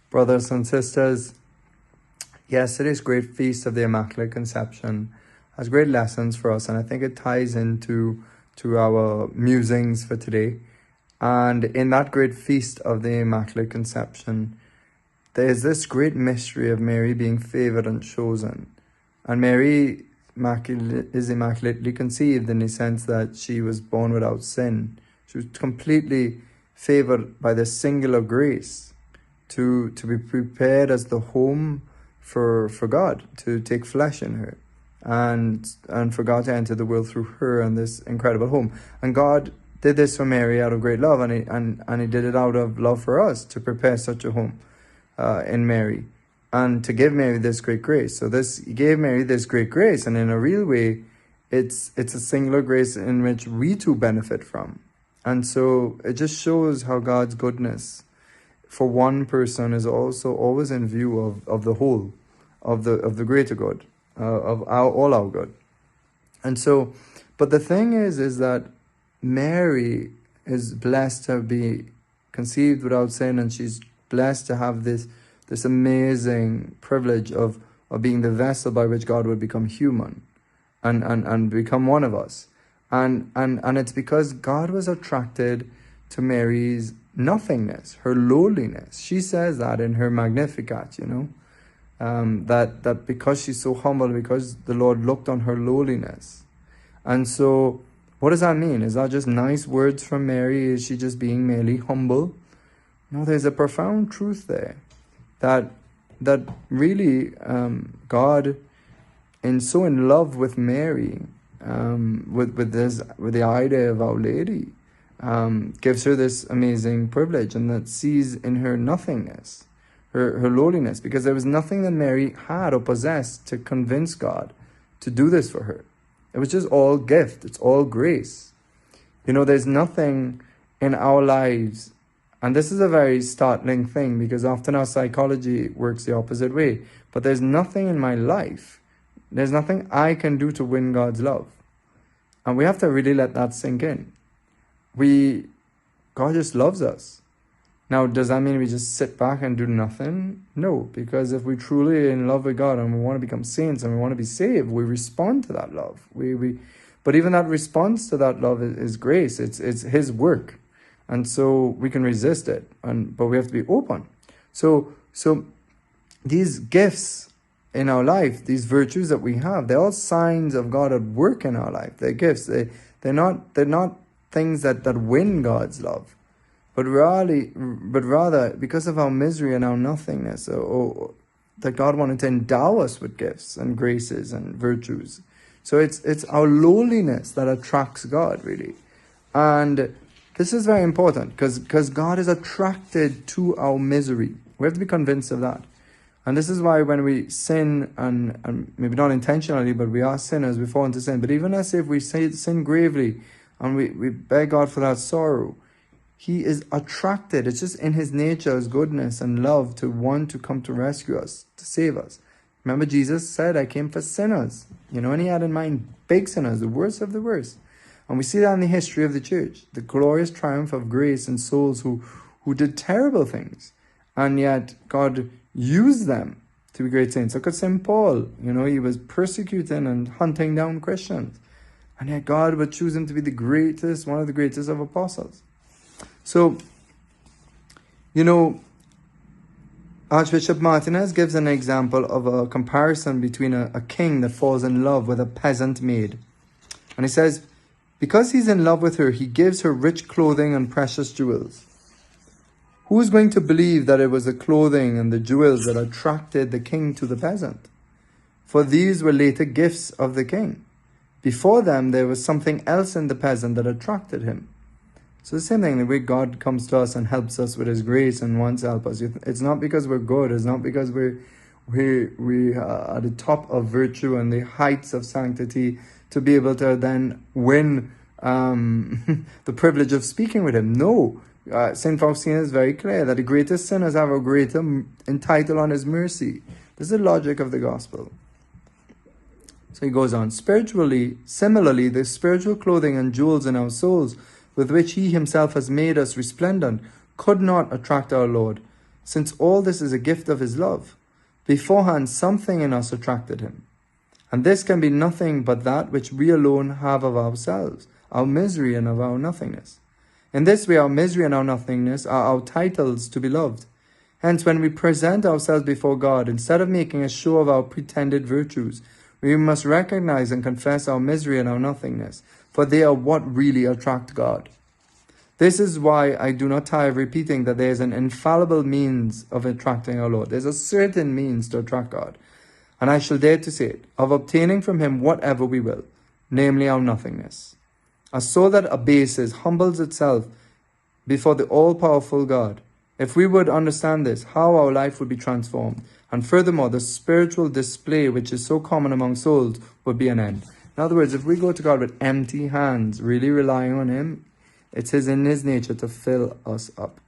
Brothers and sisters, yesterday's great feast of the Immaculate Conception has great lessons for us, and I think it ties into our musings for today. And in that great feast of the Immaculate Conception, there is this great mystery of Mary being favored and chosen. And Mary is immaculately conceived in the sense that she was born without sin. She was completely favored by this singular grace to be prepared as the home for God, to take flesh in her, and for God to enter the world through her and this incredible home. And God did this for Mary out of great love, and he did it out of love for us, to prepare such a home in Mary, and to give Mary this great grace. So he gave Mary this great grace, and in a real way, it's a singular grace in which we too benefit from. And so it just shows how God's goodness for one person is also always in view of the whole, of the greater good, all our good. And so, but the thing is that Mary is blessed to be conceived without sin, and she's blessed to have this amazing privilege of being the vessel by which God would become human and become one of us. And it's because God was attracted to Mary's nothingness, her lowliness. She says that in her Magnificat, that because she's so humble, because the Lord looked on her lowliness. And so what does that mean? Is that just nice words from Mary? Is she just being merely humble? No, there's a profound truth there, that really God, so in love with Mary, with the idea of Our Lady, gives her this amazing privilege, and that sees in her nothingness, her lowliness, because there was nothing that Mary had or possessed to convince God to do this for her. It was just all gift. It's all grace. There's nothing in our lives, and this is a very startling thing, because often our psychology works the opposite way, but there's nothing in my life, there's nothing I can do to win God's love. And we have to really let that sink in. God just loves us. Now, does that mean we just sit back and do nothing? No, because if we truly are in love with God and we want to become saints and we want to be saved, we respond to that love. But even that response to that love is grace. It's His work, and so we can resist it. But we have to be open. So these gifts in our life, these virtues that we have, they're all signs of God at work in our life. They're gifts. They're not things that win God's love, but rather because of our misery and our nothingness, or that God wanted to endow us with gifts and graces and virtues. So it's our lowliness that attracts God, really. And this is very important, because God is attracted to our misery. We have to be convinced of that. And this is why when we sin, and maybe not intentionally, but we are sinners, we fall into sin. But even as if we sin gravely, and we beg God for that sorrow, He is attracted. It's just in His nature, His goodness and love, to want to come to rescue us, to save us. Remember, Jesus said, I came for sinners. And He had in mind big sinners, the worst of the worst. And we see that in the history of the church, the glorious triumph of grace in souls who did terrible things. And yet God used them to be great saints. Look at St. Paul. He was persecuting and hunting down Christians. And yet God would choose him to be one of the greatest of apostles. So, Archbishop Martinez gives an example of a comparison between a king that falls in love with a peasant maid. And he says, because he's in love with her, he gives her rich clothing and precious jewels. Who is going to believe that it was the clothing and the jewels that attracted the king to the peasant? For these were later gifts of the king. Before them, there was something else in the peasant that attracted him. So the same thing, the way God comes to us and helps us with His grace and wants to help us. It's not because we're good. It's not because we are at the top of virtue and the heights of sanctity to be able to then win the privilege of speaking with Him. No. St. Faustina is very clear that the greatest sinners have a greater entitle on His mercy. This is the logic of the gospel. So he goes on, similarly, the spiritual clothing and jewels in our souls, with which He Himself has made us resplendent, could not attract our Lord, since all this is a gift of his love. Beforehand, something in us attracted him. And this can be nothing but that which we alone have of ourselves, our misery and of our nothingness. In this way, our misery and our nothingness are our titles to be loved. Hence, when we present ourselves before God, instead of making a show of our pretended virtues, we must recognize and confess our misery and our nothingness, for they are what really attract God. This is why I do not tire of repeating that there is an infallible means of attracting our Lord. There's a certain means to attract God. And I shall dare to say it, of obtaining from him whatever we will, namely our nothingness. A soul that abases, humbles itself before the all-powerful God. If we would understand this, how our life would be transformed. And furthermore, the spiritual display which is so common among souls would be an end. In other words, if we go to God with empty hands, really relying on him, it's in his nature to fill us up.